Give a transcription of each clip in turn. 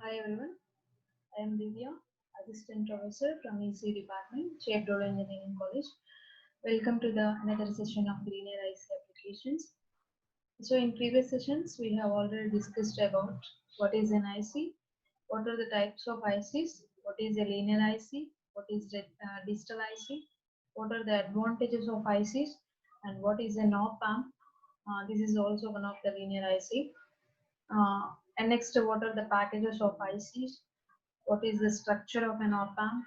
Hi everyone, I am Divya, Assistant Professor from EC Department, Shape Road Engineering College. Welcome to the another session of linear IC applications. So in previous sessions, we have already discussed about what is an IC, what are the types of ICs, what is a linear IC, what is the digital IC, what are the advantages of ICs, and what is an op-amp. This is also one of the linear IC. And next, what are the packages of ICs? What is the structure of an op-amp?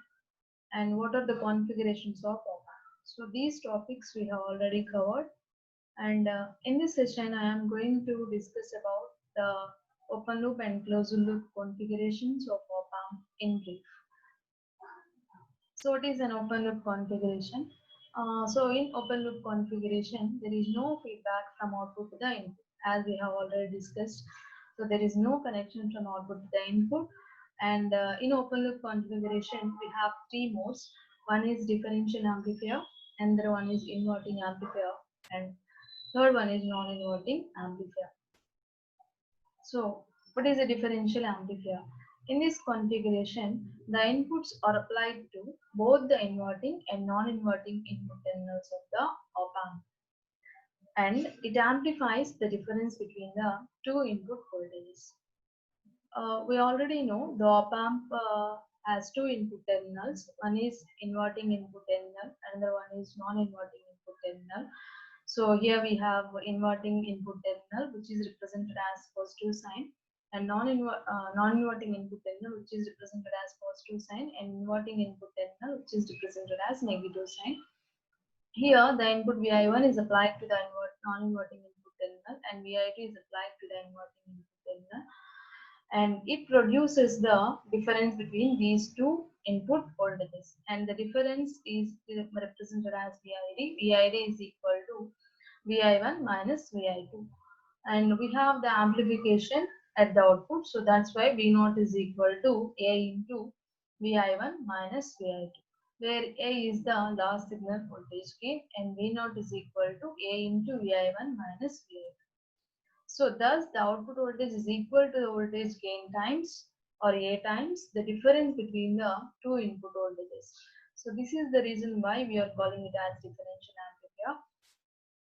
And what are the configurations of op-amp? So these topics we have already covered. And in this session, I am going to discuss about the open loop and closed loop configurations of op-amp in brief. So what is an open loop configuration? So in open loop configuration, there is no feedback from output to the input, as we have already discussed. So there is no connection from output to the input. And in open loop configuration, we have three modes. One is differential amplifier, another one is inverting amplifier, and third one is non-inverting amplifier. So what is a differential amplifier? In this configuration, the inputs are applied to both the inverting and non-inverting input terminals of the op-amp, and it amplifies the difference between the two input voltages. We already know the op-amp has two input terminals. One is inverting input terminal, another one is non-inverting input terminal. So here we have inverting input terminal, which is represented as positive sign, and non-inverting input terminal, which is represented as positive sign, and inverting input terminal, which is represented as negative sign. Here, the input Vi1 is applied to the non-inverting input terminal, and Vi2 is applied to the inverting input terminal, and it produces the difference between these two input voltages, and the difference is represented as VID. VID is equal to Vi1 minus Vi2, and we have the amplification at the output, so that's why V0 is equal to A into Vi1 minus Vi2, where A is the last signal voltage gain and V0 is equal to A into Vi1 minus Vi2. So thus the output voltage is equal to the voltage gain times or A times the difference between the two input voltages. So this is the reason why we are calling it as differential amplifier.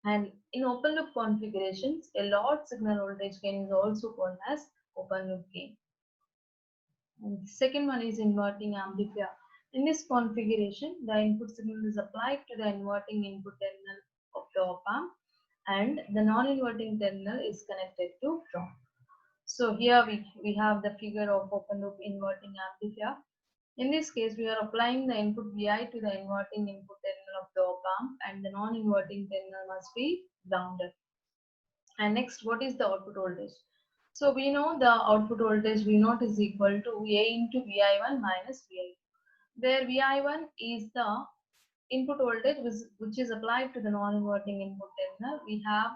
And in open loop configurations, a large signal voltage gain is also called as open loop gain. And the second one is inverting amplifier. In this configuration, the input signal is applied to the inverting input terminal of the op-amp, and the non-inverting terminal is connected to ground. So here we have the figure of open loop inverting amplifier. In this case, we are applying the input Vi to the inverting input terminal of the op-amp, and the non-inverting terminal must be grounded. And next, what is the output voltage? So we know the output voltage V0 is equal to A into Vi1 minus Vi2, where Vi1 is the input voltage which is applied to the non-inverting input terminal. We have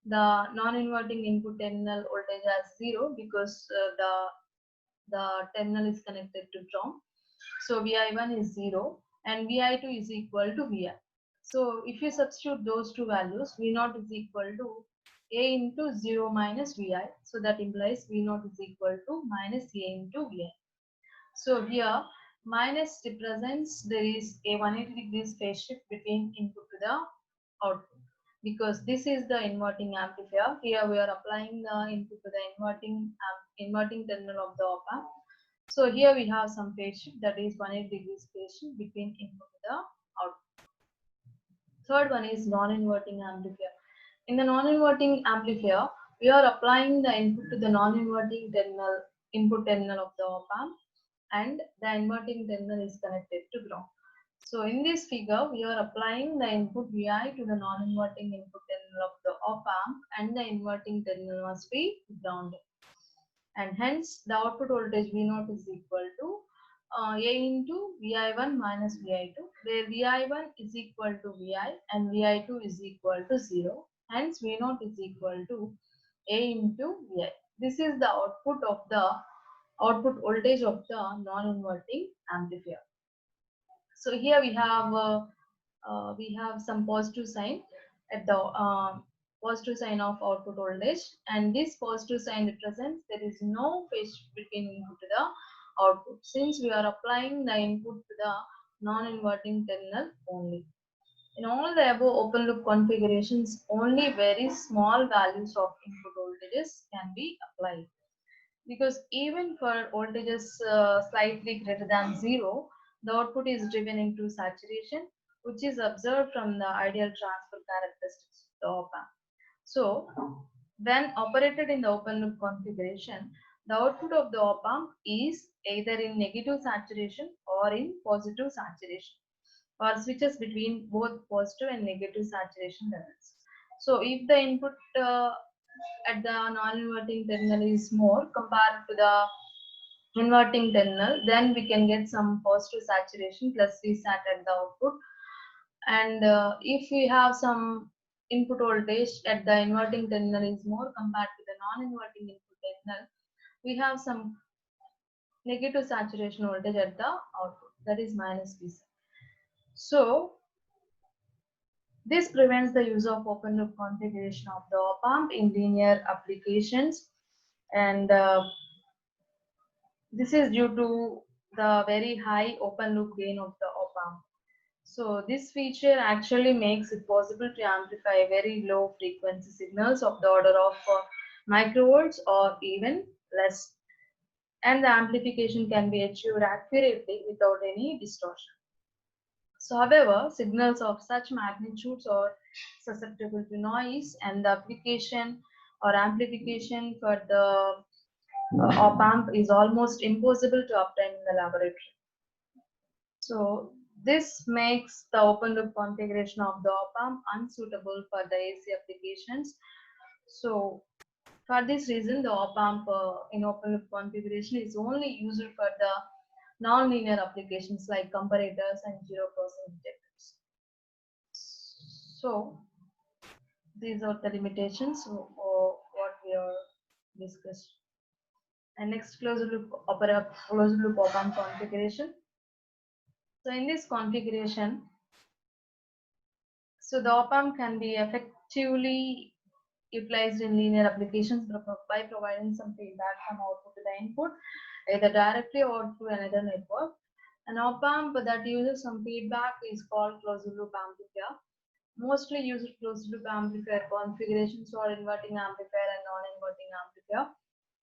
the non-inverting input terminal voltage as 0 because the terminal is connected to ground. So Vi1 is 0 and Vi2 is equal to Vi. So if you substitute those two values, V0 is equal to A into 0 minus Vi. So that implies V0 is equal to minus A into Vi. So here minus represents there is a 180 degrees phase shift between input to the output, because this is the inverting amplifier. Here we are applying the input to the inverting terminal of the op amp. So here we have some phase shift, that is 180 degrees phase shift between input to the output. Third one is non-inverting amplifier. In the non-inverting amplifier, we are applying the input to the non-inverting terminal input terminal of the op amp, and the inverting terminal is connected to ground. So in this figure, we are applying the input Vi to the non-inverting input terminal of the op amp, and the inverting terminal must be grounded. And hence the output voltage V0 is equal to A into Vi1 minus Vi2, where Vi1 is equal to Vi and Vi2 is equal to 0. Hence V0 is equal to A into Vi. This is the output of the output voltage of the non-inverting amplifier. So here we have some positive sign at the positive sign of output voltage, and this positive sign represents there is no phase shift between input to the output, since we are applying the input to the non-inverting terminal only. In all the above open loop configurations, only very small values of input voltages can be applied, because even for voltages slightly greater than 0, the output is driven into saturation, which is observed from the ideal transfer characteristics of the op-amp. So, when operated in the open loop configuration, the output of the op-amp is either in negative saturation or in positive saturation, or switches between both positive and negative saturation levels. So, if the input at the non-inverting terminal is more compared to the inverting terminal, then we can get some positive saturation plus Vsat at the output. And if we have some input voltage at the inverting terminal is more compared to the non-inverting input terminal, we have some negative saturation voltage at the output, that is minus Vsat. So this prevents the use of open loop configuration of the op-amp in linear applications, and this is due to the very high open loop gain of the op-amp. So this feature actually makes it possible to amplify very low frequency signals of the order of microvolts or even less, and the amplification can be achieved accurately without any distortion. So however, signals of such magnitudes are susceptible to noise, and the application or amplification for the op-amp is almost impossible to obtain in the laboratory. So this makes the open loop configuration of the op-amp unsuitable for the AC applications. So for this reason, the op-amp in open loop configuration is only used for the non-linear applications like comparators and zero crossing detectors. So these are the limitations of what we are discussed. And next, closed loop op-amp configuration. So in this configuration, so the op-amp can be effectively utilized in linear applications by providing some feedback from output to the input, either directly or through another network. An op-amp that uses some feedback is called closed loop amplifier. Mostly used closed loop amplifier configurations are inverting amplifier and non-inverting amplifier.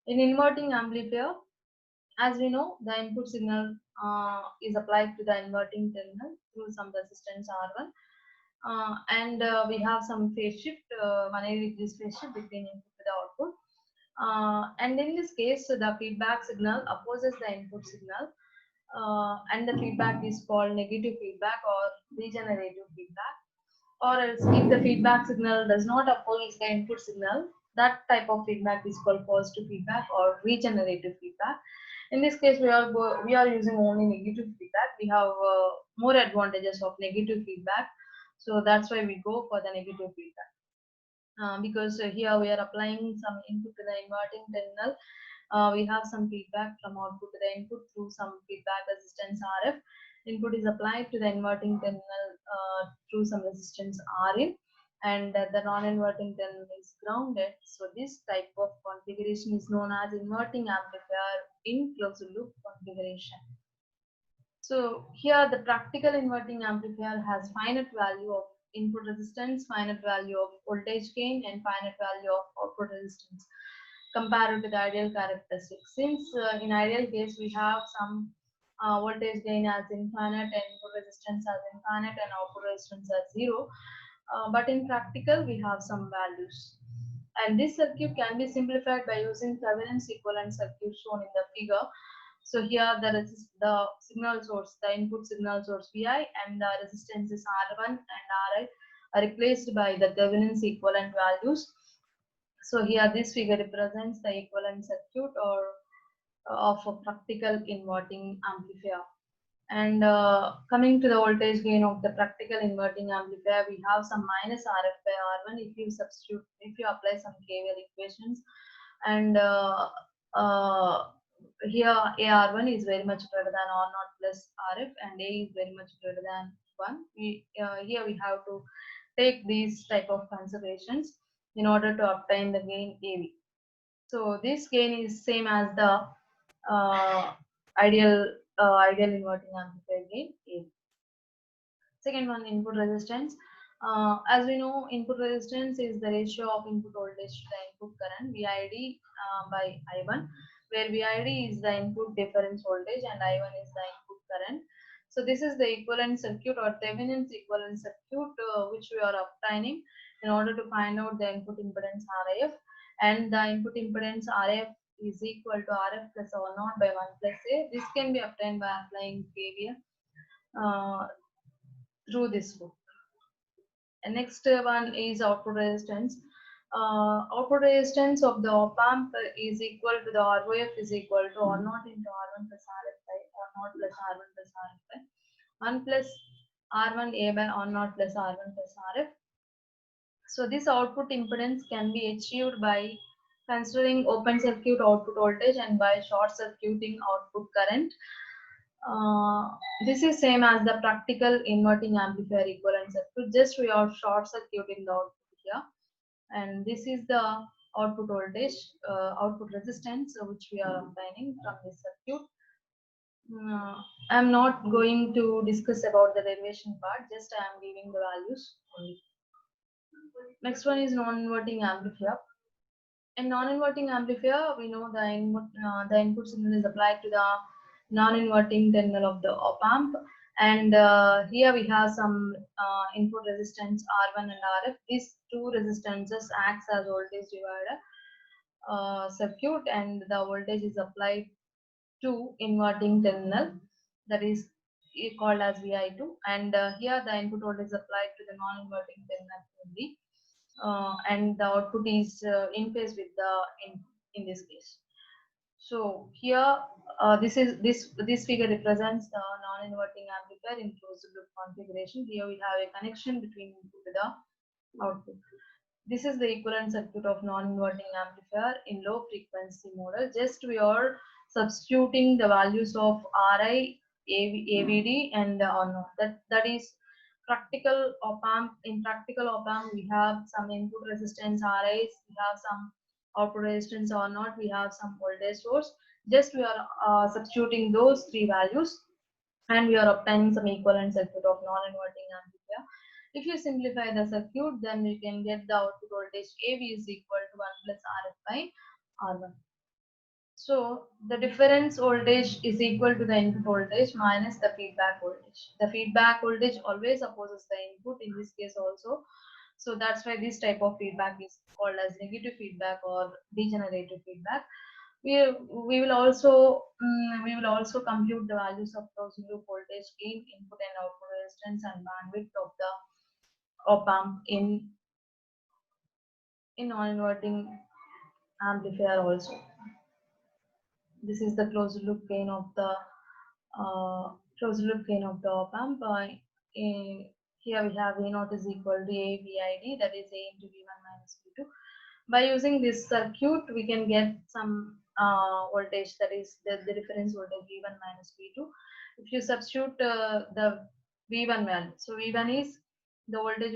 In inverting amplifier, as we know, the input signal is applied to the inverting terminal through some resistance R1. And we have some phase shift, 180 degrees phase shift between input to the output. And in this case, the feedback signal opposes the input signal, and the feedback is called negative feedback or regenerative feedback. Or else, if the feedback signal does not oppose the input signal, that type of feedback is called positive feedback or regenerative feedback. In this case, we are using only negative feedback. We have more advantages of negative feedback, so that's why we go for the negative feedback. Because here we are applying some input to the inverting terminal. We have some feedback from output to the input through some feedback resistance RF. Input is applied to the inverting terminal through some resistance Rin, and the non-inverting terminal is grounded. So this type of configuration is known as inverting amplifier in closed loop configuration. So here the practical inverting amplifier has finite value of input resistance, finite value of voltage gain, and finite value of output resistance compared to the ideal characteristics. Since in ideal case we have some voltage gain as infinite and input resistance as infinite and output resistance as 0, but in practical we have some values. And this circuit can be simplified by using Thevenin's equivalent circuit shown in the figure. So here the signal source, the input signal source Vi, and the resistances R1 and Ri are replaced by the Thevenin's equivalent values. So here this figure represents the equivalent circuit or of a practical inverting amplifier. And coming to the voltage gain of the practical inverting amplifier, we have some minus Rf by R1 if you apply some KVL equations, and here AR1 is very much greater than R0 plus Rf, and A is very much greater than 1. Here we have to take these type of considerations. in order to obtain the gain AV. So this gain is same as the uh, ideal inverting amplifier gain AV. Second one, input resistance. As we know, input resistance is the ratio of input voltage to the input current, VID by I1, where VID is the input difference voltage and I1 is the input current. So this is the equivalent circuit or Thevenin's equivalent circuit which we are obtaining in order to find out the input impedance RIF, and the input impedance RF is equal to RF plus R0 by 1 plus A. This can be obtained by applying KVL through this loop. And next one is output resistance. Output resistance of the op amp is equal to the ROF is equal to R0 into R1 plus RF by R0 plus R1 plus RF by 1 plus R1A by R0 plus R1 plus RF. So this output impedance can be achieved by considering open circuit output voltage and by short circuiting output current. This is same as the practical inverting amplifier equivalent circuit, just we are short circuiting the output here, and this is the output voltage, output resistance which we are obtaining from this circuit. I'm not going to discuss about the derivation part, just I am giving the values only. Next one is non-inverting amplifier. In non-inverting amplifier, we know the input signal is applied to the non-inverting terminal of the op amp, and here we have some input resistance R1 and RF. These two resistances acts as voltage divider circuit, and the voltage is applied to inverting terminal, that is called as VI2, and here the input voltage is applied to the non-inverting terminal only, and the output is in phase with the input in this case. So here this figure represents the non-inverting amplifier in closed loop configuration. Here we have a connection between input to the output. This is the equivalent circuit of non-inverting amplifier in low frequency model. Just we are substituting the values of RI, AVD and R0. That is practical op amp. In practical op amp, we have some input resistance RIs, we have some output resistance R0, we have some voltage source. Just we are substituting those three values, and we are obtaining some equivalent circuit of non-inverting amplifier. If you simplify the circuit, then we can get the output voltage AV is equal to 1 plus RF by R1. So the difference voltage is equal to the input voltage minus the feedback voltage. The feedback voltage always opposes the input, in this case also. So that's why this type of feedback is called as negative feedback or degenerative feedback. We will also compute the values of closed loop voltage gain, input and output resistance, and bandwidth of the op amp in non-inverting amplifier also. This is the closed loop gain of the op amp. Here we have V0 is equal to A VID, that is A into V1 minus V2. By using this circuit, we can get some voltage, that is the difference voltage V1 minus V2. If you substitute the V1 value, so V1 is the voltage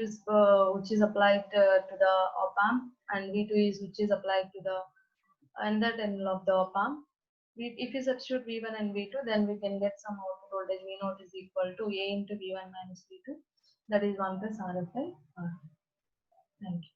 which is applied to the op amp, and V2 is which is applied to the another terminal of the op amp. If you substitute V1 and V2, then we can get some output voltage V0 is equal to A into V1 minus V2, that is 1 plus RF by R. Thank you.